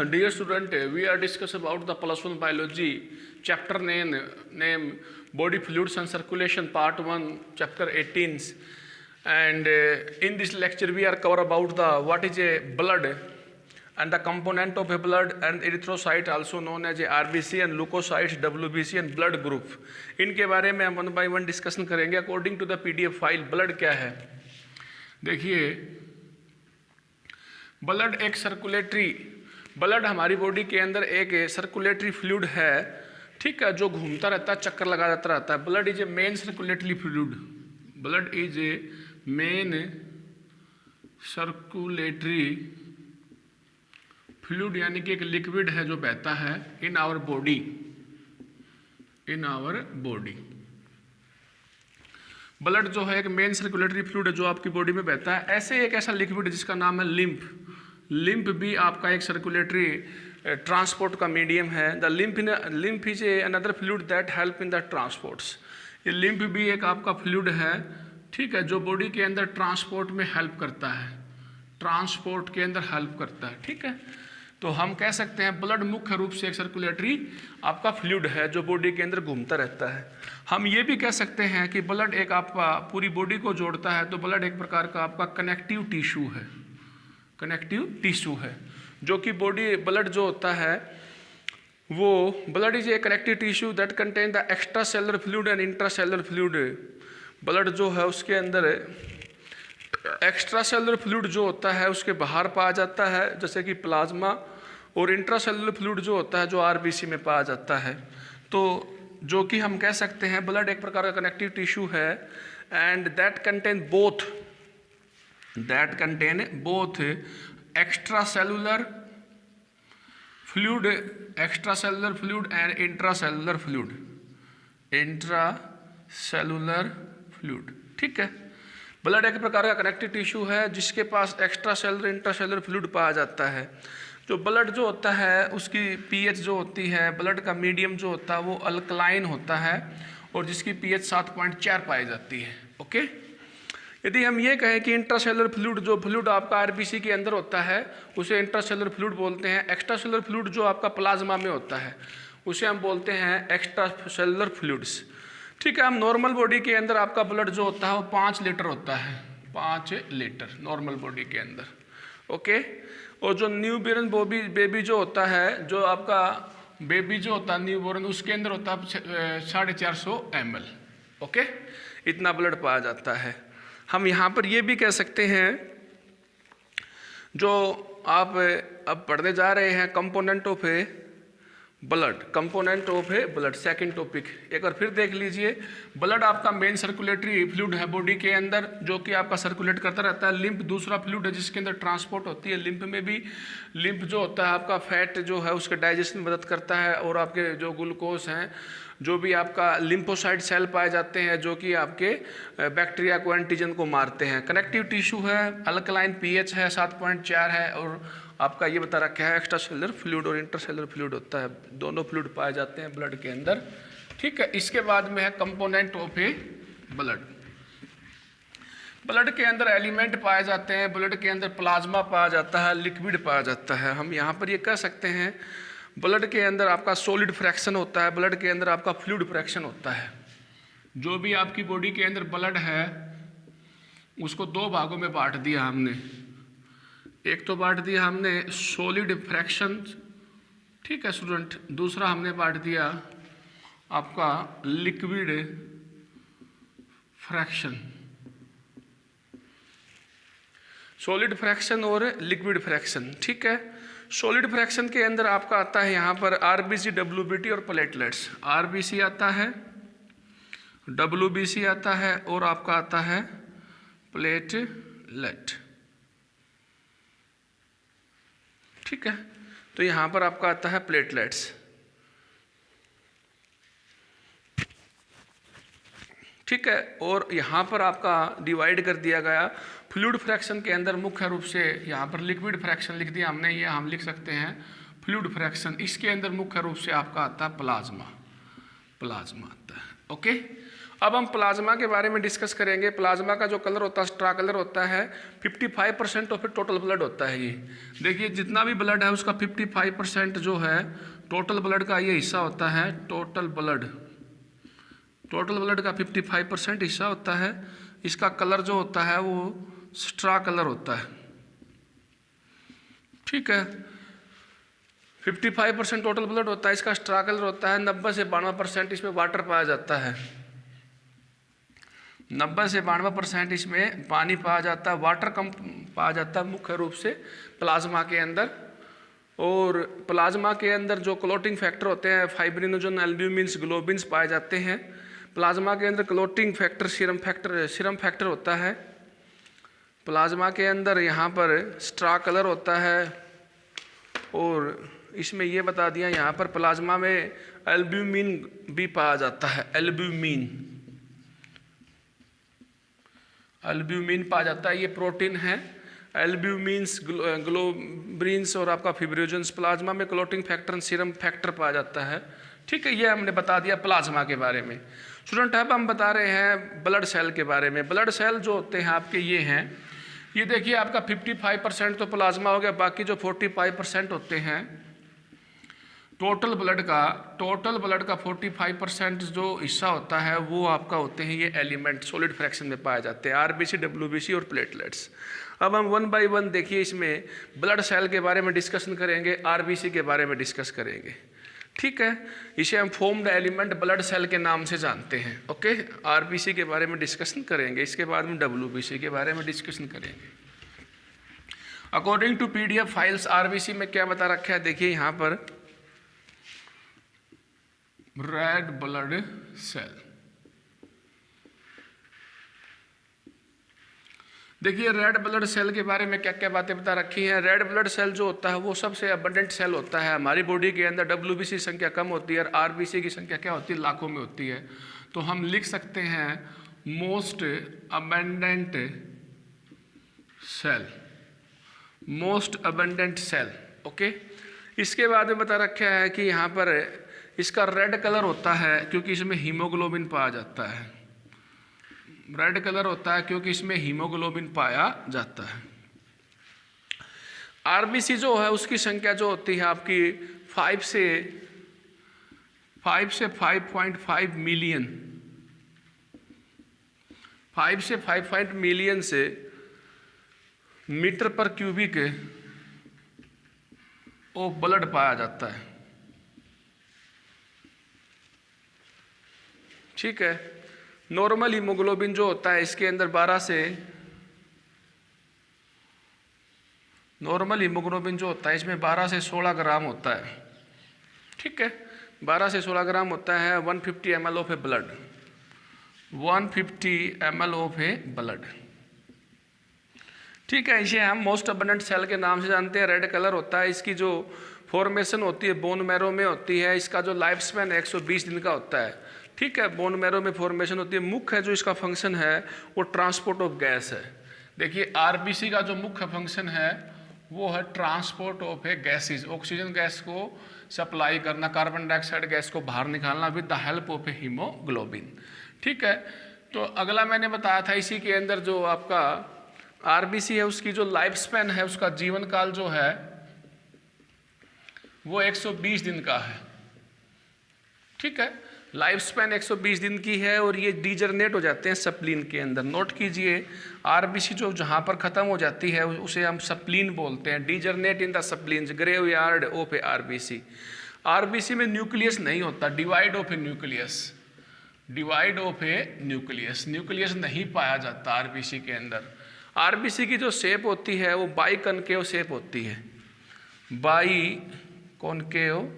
Dear student, we are discussing about the plus one biology chapter name body fluids and circulation part 1 chapter 18, and in this lecture we are cover about the what is a blood and the component of a blood and erythrocyte also known as a RBC and leukocytes WBC and blood group. इनके बारे में हम one by one discussion करेंगे according to the PDF file. Blood क्या है? देखिए, blood एक circulatory, blood हमारी बॉडी के अंदर एक सर्कुलेटरी फ्लूइड है, ठीक है, जो घूमता रहता है, चक्कर लगाता रहता है. Blood is a main circulatory fluid. Blood is a main circulatory fluid यानी कि एक लिक्विड है जो बहता है इन आवर बॉडी. ब्लड जो है एक मेन सर्कुलेटरी फ्लूइड है जो आपकी बॉडी में बहता है. ऐसे एक ऐसा लिक्विड जिसका नाम है लिम्फ. लिम्फ भी आपका एक सर्कुलेटरी ट्रांसपोर्ट का मीडियम है. The lymph is a another fluid that help in the transports. ये लिम्फ भी एक आपका फ्लूइड है, ठीक है, जो बॉडी के अंदर ट्रांसपोर्ट में हेल्प करता है, ट्रांसपोर्ट के अंदर हेल्प करता है, ठीक है. तो हम कह सकते हैं ब्लड मुख्य रूप से एक सर्कुलेटरी आपका फ्लूइड है जो बॉडी के अंदर घूमता रहता है. हम ये भी कह सकते हैं कि ब्लड एक आपका पूरी बॉडी को जोड़ता है, तो ब्लड एक प्रकार का आपका कनेक्टिव टिश्यू है, कनेक्टिव टिश्यू है, जो कि बॉडी ब्लड जो होता है वो blood is a connective tissue that contain the extra cellular fluid and intra cellular fluid. Blood जो है उसके अंदर एक्स्ट्रा सेलुलर फ्लूइड जो होता है उसके बाहर पाया जाता है, जैसे कि प्लाज्मा, और इंट्रा सेलुलर फ्लूइड जो होता है जो RBC में पाया जाता है. तो जो कि हम कह सकते हैं ब्लड एक प्रकार का कनेक्टिव टिश्यू है and that contain both extra cellular fluid and intra cellular fluid, ठीक है. ब्लड एक प्रकार का कनेक्टिव टिश्यू है जिसके पास extra cellular intra cellular fluid पाया जाता है. जो ब्लड जो होता है उसकी pH जो होती है, ब्लड का मीडियम जो होता है वो अल्कलाइन होता है और जिसकी pH 7.4 पाई जाती है. ओके. यदि हम ये कहें कि इंट्रासेलुलर फ्लूइड, जो फ्लूइड आपका RBC के अंदर होता है उसे इंट्रासेलुलर फ्लूइड बोलते हैं. एक्स्ट्रा सेलुलर फ्लूइड जो आपका प्लाज्मा में होता है उसे हम बोलते हैं एक्स्ट्रा सेलुलर फ्लूइड्स, ठीक है. हम नॉर्मल बॉडी के अंदर आपका ब्लड जो होता है वो 5 लीटर होता है, 5 लीटर नॉर्मल बॉडी के अंदर. ओके. और जो न्यूबॉर्न बेबी जो होता है, जो आपका बेबी जो होता है न्यूबॉर्न, उसके अंदर होता है 450 ml. ओके. इतना ब्लड पाया जाता है. हम यहाँ पर ये भी कह सकते हैं, जो आप अब पढ़ने जा रहे हैं component of A blood, second topic एक बार फिर देख लीजिए. ब्लड आपका मेन सर्कुलेटरी फ्लूइड है बॉडी के अंदर जो कि आपका सर्कुलेट करता रहता है. लिम्फ दूसरा फ्लूइड है जिसके अंदर ट्रांसपोर्ट होती है. लिम्फ में भी लिम्फ जो होता है आपका फैट जो है उसके डाइजेशन में मदद करता है, और आपके जो ग्लूकोज हैं, जो भी आपका लिम्फोसाइट सेल पाए जाते हैं जो कि आपके बैक्टीरिया को, एंटीजन को मारते हैं. कनेक्टिव टिश्यू है, अल्कलाइन pH है 7.4 है, और आपका ये बता रखा है एक्स्ट्रा सेलुलर फ्लूइड और इंटरसेलुलर फ्लूइड होता है. दोनों फ्लूइड पाए जाते हैं ब्लड के अंदर, ठीक है. इसके बाद में है component of A blood. Blood के अंदर एलिमेंट पाए जाते हैं. ब्लड के अंदर प्लाज्मा पाया जाता है, लिक्विड पाया जाता है. हम यहाँ पर ये कह सकते हैं ब्लड के अंदर आपका सॉलिड फ्रैक्शन होता है, ब्लड के अंदर आपका फ्लूइड फ्रैक्शन होता है. जो भी आपकी बॉडी के अंदर ब्लड है उसको 2 भागों में बांट दिया हमने. एक तो बांट दिया हमने सॉलिड फ्रैक्शन, ठीक है स्टूडेंट. दूसरा हमने बांट दिया आपका लिक्विड फ्रैक्शन. सॉलिड फ्रैक्शन और लिक्विड फ्रैक्शन, ठीक है. सॉलिड फ्रैक्शन के अंदर आपका आता है यहाँ पर RBC, WBT और प्लेटलेट्स. RBC आता है, WBC आता है और आपका आता है प्लेटलेट, ठीक है. तो यहाँ पर आपका आता है प्लेटलेट्स, ठीक है. और यहाँ पर आपका डिवाइड कर दिया गया फ्लूइड फ्रैक्शन के अंदर. मुख्य रूप से यहाँ पर लिक्विड फ्रैक्शन लिख दिया हमने, ये हम लिख सकते हैं फ्लूइड फ्रैक्शन. इसके अंदर मुख्य रूप से आपका आता है प्लाज्मा आता है. ओके. अब हम प्लाज्मा के बारे में डिस्कस करेंगे। प्लाज्मा का जो कलर होता है स्ट्रा कलर होता है, 55% ऑफ टोटल ब्लड होता है। ये देखिए जितना भी ब्लड है उसका 55% जो है टोटल ब्लड का ये हिस्सा होता है। टोटल ब्लड का 55% हिस्सा होता है। इसका कलर जो होता है वो स्ट्रा कलर होता है। ठीक है, 55% टोटल ब्लड होता है, इसका स्ट्रा कलर होता है। 90 से 92% इसमें वाटर पाया जाता है। 90 से 92% इसमें पानी पाया जाता है, वाटर कम पाया जाता है मुख्य रूप से प्लाज्मा के अंदर। और प्लाज्मा के अंदर जो क्लोटिंग फैक्टर होते हैं, फाइब्रिनोजन, एल्ब्यूमिन्स, ग्लोबिन्स पाए जाते हैं। प्लाज्मा के अंदर क्लोटिंग फैक्टर, सीरम फैक्टर होता है। प्लाज्मा के अंदर यहाँ पर स्ट्रा कलर होता है। और इसमें ये बता दिया यहाँ पर प्लाज्मा में एल्ब्यूमिन भी पाया जाता है। एल्ब्यूमिन पाया जाता है, ये प्रोटीन है। एल्ब्यूमिन्स, ग्लोबिन्स और आपका फिब्रिनोजेंस, प्लाज्मा में क्लोटिंग फैक्टर, सीरम फैक्टर पाया जाता है। ठीक है, ये हमने बता दिया प्लाज्मा के बारे में। स्टूडेंट अब हम बता रहे हैं ब्लड सेल के बारे में। ब्लड सेल जो होते हैं आपके ये हैं, ये देखिए आपका 55% तो प्लाज्मा हो गया, बाकी जो 45% होते हैं टोटल ब्लड का 45% जो हिस्सा होता है वो आपका होते हैं ये एलिमेंट, सॉलिड फ्रैक्शन में पाए जाते हैं, आरबीसी, डब्ल्यूबीसी और प्लेटलेट्स। अब हम 1 बाय 1 देखिए इसमें ब्लड सेल के बारे में डिस्कशन करेंगे, आरबीसी के बारे में डिस्कस करेंगे। ठीक है, इसे हम फॉर्म्ड एलिमेंट ब्लड सेल के नाम से जानते हैं। ओके, आरबीसी के बारे में डिस्कशन करेंगे, इसके बाद में डब्ल्यूबीसी के बारे में डिस्कशन करेंगे। According to PDF files RBC में क्या बता रखा है, देखिए यहाँ पर रेड ब्लड सेल। देखिए रेड ब्लड सेल के बारे में क्या क्या बातें बता रखी हैं। रेड ब्लड सेल जो होता है वो सबसे अबंडेंट सेल होता है हमारी बॉडी के अंदर। डब्ल्यूबीसी संख्या कम होती है और आरबीसी की संख्या क्या होती है, लाखों में होती है। तो हम लिख सकते हैं मोस्ट अबंडेंट सेल। ओके, इसके बाद में बता रखा है कि यहाँ पर इसका रेड कलर होता है क्योंकि इसमें हीमोग्लोबिन पाया जाता है। रेड कलर होता है क्योंकि इसमें हीमोग्लोबिन पाया जाता है। आरबीसी जो है उसकी संख्या जो होती है आपकी 5 से 5.5 मिलियन, 5 से 5 मिलियन से मीटर पर क्यूबिक ऑफ ब्लड पाया जाता है। ठीक है, नॉर्मल हीमोग्लोबिन जो होता है इसके अंदर 12 से नॉर्मल हीमोग्लोबिन जो होता है इसमें 12 से 16 ग्राम होता है। ठीक है, 12 से 16 ग्राम होता है 150 ml of A blood, 150 ml of A blood. ठीक है, इसे हम मोस्ट अबंडेंट सेल के नाम से जानते हैं। रेड कलर होता है, इसकी जो फॉर्मेशन होती है बोन मैरो में होती है। इसका जो लाइफ स्पैन 120 दिन का होता है। ठीक है, बोन मैरो में फॉर्मेशन होती है। मुख्य जो इसका फंक्शन है वो ट्रांसपोर्ट ऑफ गैस है। देखिए आरबीसी का जो मुख्य फंक्शन है वो है transport of A gases, oxygen gas को सप्लाई करना, कार्बन डाइऑक्साइड गैस को बाहर निकालना with the help of A haemoglobin. ठीक है, तो अगला मैंने बताया था इसी के अंदर जो आपका आरबीसी है उसकी जो लाइफ स्पैन है, उसका जीवन काल जो है वो 120 दिन का है। ठीक है, लाइफ स्पैन 120 दिन की है और ये डीजनरेट हो जाते हैं सप्लीन के अंदर। नोट कीजिए आरबीसी जो जहाँ पर ख़त्म हो जाती है उसे हम सप्लीन बोलते हैं। Degenerate in the spleens, graveyard of a RBC. RBC में न्यूक्लियस नहीं होता, डिवाइड ऑफ ए न्यूक्लियस नहीं पाया जाता आरबीसी के अंदर। आरबीसी की जो शेप होती है वो बाई कनकेव शेप होती है, बाई कॉनकेव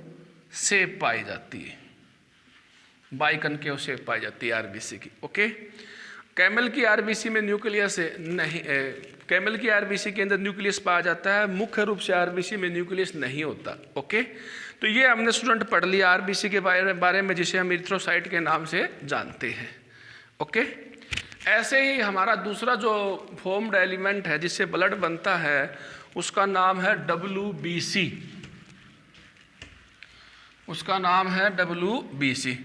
शेप पाई जाती है, बाई कनकेव शेप पाई जाती है आरबीसी की। ओके, कैमल की आरबीसी में न्यूक्लियस नहीं, कैमल की आरबीसी के अंदर न्यूक्लियस पाया जाता है, मुख्य रूप से आरबीसी में न्यूक्लियस नहीं होता। ओके, तो ये हमने स्टूडेंट पढ़ लिया आरबीसी के बारे में, जिसे हम इरिथ्रोसाइट के नाम से जानते हैं। ओके, ऐसे ही हमारा दूसरा जो फॉर्म्ड एलिमेंट है जिससे ब्लड बनता है उसका नाम है डब्ल्यूबीसी। उसका नाम है डब्ल्यूबीसी।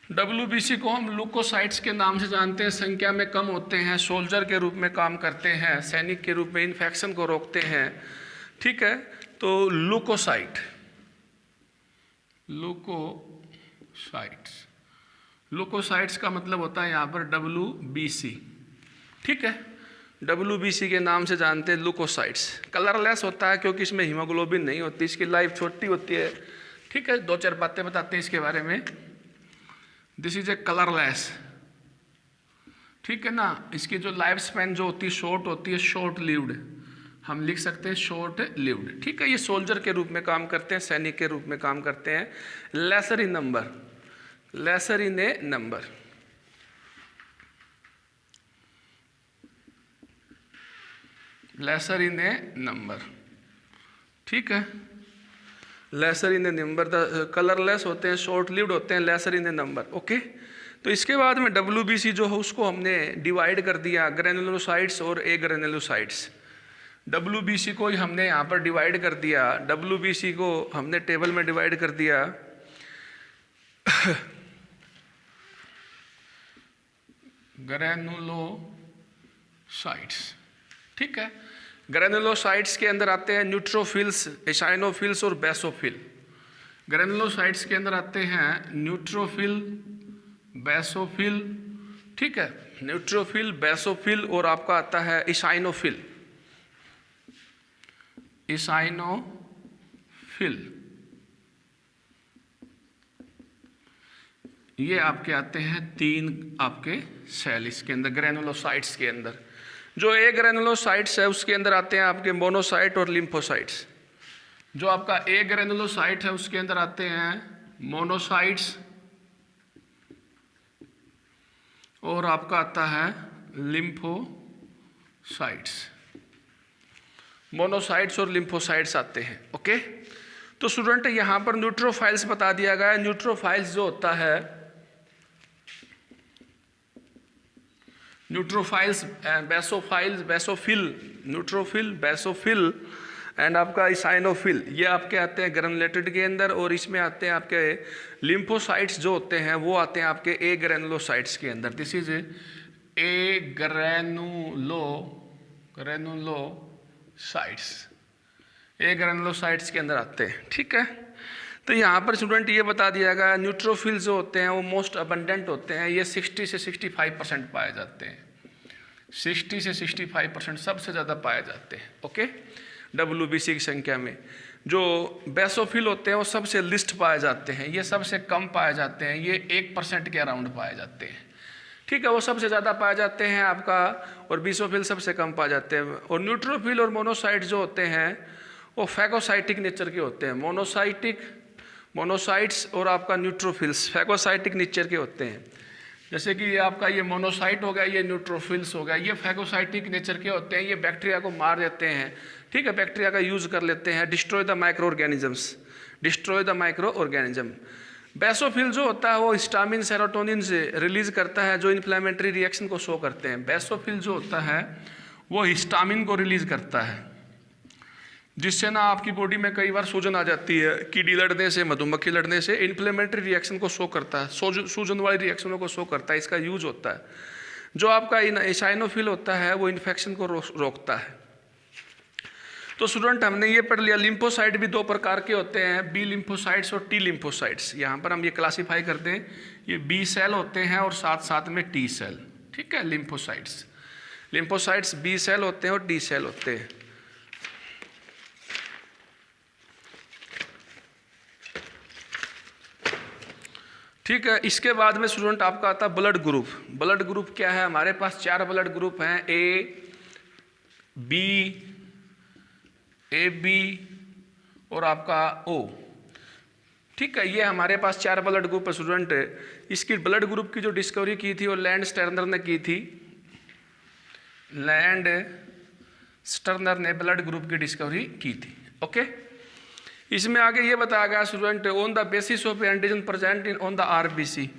WBC को हम ल्यूकोसाइट्स के नाम से जानते हैं, संख्या में कम होते हैं, सोल्जर के रूप में काम करते हैं, सैनिक के रूप में इन्फेक्शन को रोकते हैं। ठीक है, तो ल्यूकोसाइट्स का मतलब होता है यहाँ पर WBC। ठीक है, WBC के नाम से जानते हैं ल्यूकोसाइट्स। कलरलेस होता है क्योंकि इसमें हीमोग्लोबिन नहीं होती, इसकी लाइफ छोटी होती है। ठीक है, 2-4 बातें बताते हैं इसके बारे में। This is a colourless. ठीक है ना, इसकी जो लाइफ स्पैन जो होती है शॉर्ट होती है, शॉर्ट लिव्ड, हम लिख सकते हैं शॉर्ट लिव्ड। ठीक है, ये सोल्जर के रूप में काम करते हैं, सैनिक के रूप में काम करते हैं। लेसर इन ए नंबर। ठीक है, लेसर इन ए नंबर, कलरलेस होते हैं, शॉर्ट लिव्ड होते हैं, लेसर इन ए नंबर। ओके, तो इसके बाद में WBC जो है उसको हमने डिवाइड कर दिया, ग्रेनुलोसाइट्स और एग्रेनुलोसाइट्स। WBC को ही हमने यहाँ पर डिवाइड कर दिया, WBC को हमने टेबल में डिवाइड कर दिया ग्रेनुलोसाइट्स। ठीक है, ग्रेनुलोसाइट्स के अंदर आते हैं न्यूट्रोफिल्स, एसाइनोफिल्स और बेसोफिल। ग्रेनुलोसाइट्स के अंदर आते हैं न्यूट्रोफिल, बेसोफिल। ठीक है, न्यूट्रोफिल, बेसोफिल और आपका आता है एसाइनोफिल। ये आपके आते हैं 3 आपके सेल इसके अंदर, ग्रेनुलोसाइट्स के अंदर। जो ए ग्रेनुलोसाइट्स है उसके अंदर आते हैं आपके मोनोसाइट और लिम्फोसाइट्स। जो आपका ए ग्रेनुलोसाइट है उसके अंदर आते हैं मोनोसाइट्स और आपका आता है लिम्फोसाइट्स। मोनोसाइट्स और लिम्फोसाइट्स आते हैं। ओके, तो स्टूडेंट यहाँ पर न्यूट्रोफाइल्स बता दिया गया है। न्यूट्रोफाइल्स जो होता है, न्यूट्रोफाइल्स, बेसोफिल एंड आपका इसाइनोफिल, ये आपके आते हैं ग्रेनुलेटेड के अंदर। और इसमें आते हैं आपके लिम्फोसाइट्स जो होते हैं वो आते हैं आपके ए ग्रेनुलोसाइट्स के अंदर। दिस इज ए ग्रेनुलोसाइट्स के अंदर आते हैं। ठीक है, तो यहाँ पर स्टूडेंट ये बता दिया गया न्यूट्रोफिल जो होते हैं वो मोस्ट अबंडेंट होते हैं, ये 60 से 65% पाए जाते हैं। 60 से 65% सबसे ज़्यादा पाए जाते हैं। ओके, WBC की संख्या में। जो बेसोफिल होते हैं वो सबसे लिस्ट पाए जाते हैं, ये सबसे कम पाए जाते हैं, ये 1% के अराउंड पाए जाते हैं। ठीक है, वो सबसे ज़्यादा पाए जाते हैं आपका, और बेसोफिल सबसे कम पाए जाते हैं। और न्यूट्रोफिल और मोनोसाइट जो होते हैं वो फैगोसाइटिक नेचर के होते हैं। मोनोसाइट्स और आपका न्यूट्रोफिल्स फैगोसाइटिक नेचर के होते हैं। जैसे कि ये आपका ये मोनोसाइट हो गया, ये न्यूट्रोफिल्स हो गया, ये फैगोसाइटिक नेचर के होते हैं। ये बैक्टीरिया को मार देते हैं। ठीक है, बैक्टीरिया का यूज़ कर लेते हैं, destroy the micro organism. Basophil जो होता है वो हिस्टामिन, सेरोटोनिन से रिलीज करता है जो इन्फ्लेमेटरी रिएक्शन को शो करते हैं। बेसोफिल जो होता है वो हिस्टामिन को रिलीज करता है, जिससे ना आपकी बॉडी में कई बार सूजन आ जाती है, कीड़ी लड़ने से, मधुमक्खी लड़ने से। इन्फ्लेमेटरी रिएक्शन को शो करता है, सूजन वाली रिएक्शनों को शो करता है, इसका यूज होता है। जो आपका एसाइनोफिल होता है वो इन्फेक्शन को रोकता है। तो स्टूडेंट हमने ये पढ़ लिया, लिम्फोसाइट भी 2 प्रकार के होते हैं, बी लिम्फोसाइट्स और टी लिम्फोसाइट्स। यहाँ पर हम ये क्लासीफाई करते हैं, ये बी सेल होते हैं और साथ साथ में टी सेल। ठीक है, लिम्फोसाइट्स बी सेल होते हैं और टी सेल होते हैं। ठीक है, इसके बाद में स्टूडेंट आपका आता है ब्लड ग्रुप। ब्लड ग्रुप क्या है? हमारे पास 4 ब्लड ग्रुप हैं, ए बी और आपका ओ। ठीक है, ये हमारे पास 4 ब्लड ग्रुप है स्टूडेंट। इसकी ब्लड ग्रुप की जो डिस्कवरी की थी वो लैंड स्टर्नर ने की थी। लैंड स्टर्नर ने ब्लड ग्रुप की डिस्कवरी की थी। ओके, इसमें आगे ये बताया गया student, on the basis of antigen present in on the RBC.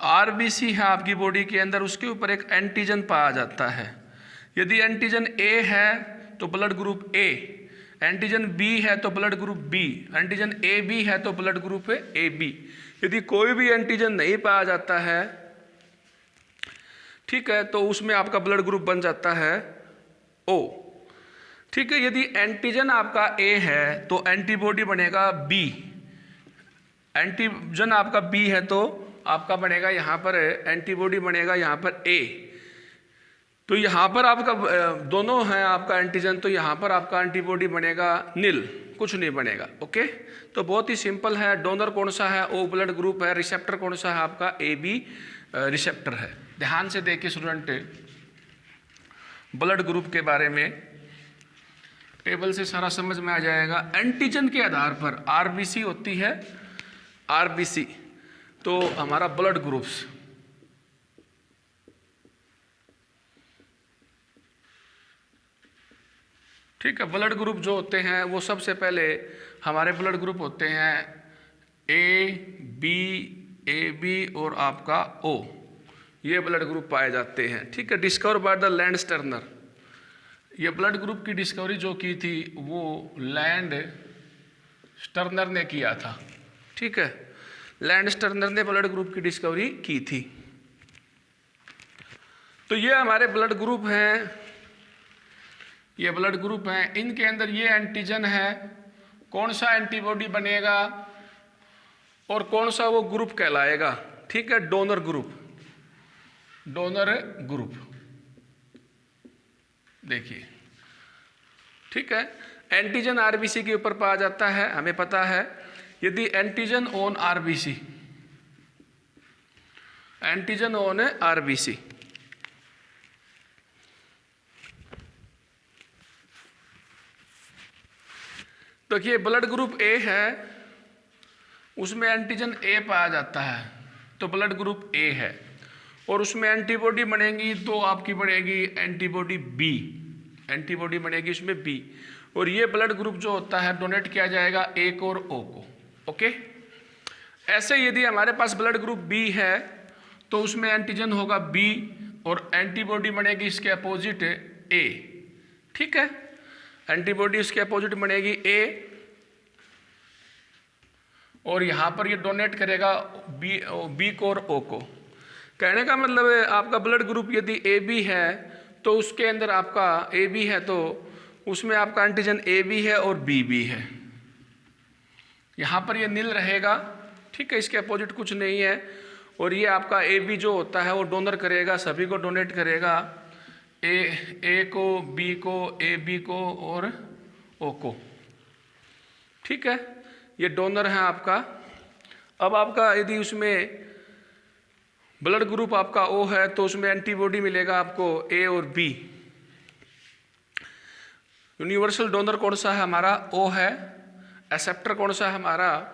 RBC है आपकी बॉडी के अंदर, उसके ऊपर एक एंटीजन पाया जाता है। यदि एंटीजन ए है तो blood group A, antigen B है तो blood group B, antigen A B है तो ब्लड ग्रुप है ए बी। यदि कोई भी एंटीजन नहीं पाया जाता है, ठीक है, तो उसमें आपका ब्लड ग्रुप बन जाता है ओ। ठीक है, यदि एंटीजन आपका ए है तो एंटीबॉडी बनेगा बी, एंटीजन आपका बी है तो आपका बनेगा यहाँ पर एंटीबॉडी बनेगा यहाँ पर ए। तो यहाँ पर आपका दोनों हैं आपका एंटीजन, तो यहाँ पर आपका एंटीबॉडी बनेगा नील, कुछ नहीं बनेगा। ओके, तो बहुत ही सिंपल है। डोनर कौन सा है? ओ ब्लड ग्रुप है। रिसेप्टर कौन सा है? आपका ए बी रिसेप्टर है। ध्यान से देखिए स्टूडेंट, ब्लड ग्रुप के बारे में टेबल से सारा समझ में आ जाएगा। एंटीजन के आधार पर आरबीसी होती है, आरबीसी तो हमारा ब्लड ग्रुप्स, ठीक है। ब्लड ग्रुप जो होते हैं वो सबसे पहले हमारे ब्लड ग्रुप होते हैं ए बी और आपका ओ, ये ब्लड ग्रुप पाए जाते हैं। ठीक है, discover by the land sterner. ये ब्लड ग्रुप की डिस्कवरी जो की थी वो लैंड स्टर्नर ने किया था। ठीक है, लैंड स्टर्नर ने ब्लड ग्रुप की डिस्कवरी की थी। तो ये हमारे ब्लड ग्रुप हैं, ये ब्लड ग्रुप हैं। इनके अंदर ये एंटीजन है, कौन सा एंटीबॉडी बनेगा और कौन सा वो ग्रुप कहलाएगा। ठीक है, डोनर ग्रुप, डोनर ग्रुप देखिए। ठीक है, एंटीजन आरबीसी के ऊपर पाया जाता है, हमें पता है। यदि antigen on RBC, antigen on RBC, तो ये ब्लड ग्रुप ए है, उसमें एंटीजन ए पाया जाता है तो ब्लड ग्रुप ए है। और उसमें एंटीबॉडी बनेगी तो आपकी बनेगी एंटीबॉडी बी, एंटीबॉडी बनेगी उसमें बी। और ये ब्लड ग्रुप जो होता है डोनेट किया जाएगा ए को और ओ को। ओके, ऐसे यदि हमारे पास ब्लड ग्रुप बी है तो उसमें एंटीजन होगा बी और एंटीबॉडी बनेगी इसके अपोजिट ए। ठीक है, एंटीबॉडी इसके अपोजिट बनेगी ए और यहाँ पर ये डोनेट करेगा बी को और ओ को। कहने का मतलब है आपका ब्लड ग्रुप यदि ए बी है तो उसके अंदर आपका ए बी है तो उसमें आपका एंटीजन ए बी है और बी बी है। यहाँ पर ये नील रहेगा। ठीक है, इसके अपोजिट कुछ नहीं है। और ये आपका ए बी जो होता है वो डोनर करेगा, सभी को डोनेट करेगा, ए को, बी को, ए बी को और ओ को। ठीक है, ये डोनर है आपका। अब आपका यदि उसमें ब्लड ग्रुप आपका ओ है तो उसमें एंटीबॉडी मिलेगा आपको ए और बी। यूनिवर्सल डोनर कौन सा है? हमारा ओ है। एक्सेप्टर कौन सा है? हमारा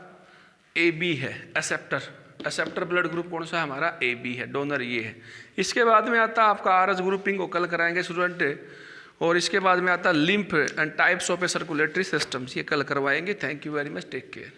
ए बी है। एक्सेप्टर ब्लड ग्रुप कौन सा है? हमारा ए बी है। डोनर ये है। इसके बाद में आता आपका आर एच ग्रुपिंग को कल कराएंगे स्टूडेंट। और इसके बाद में आता lymph and types of a circulatory systems, ये कल करवाएंगे। Thank you very much, take care.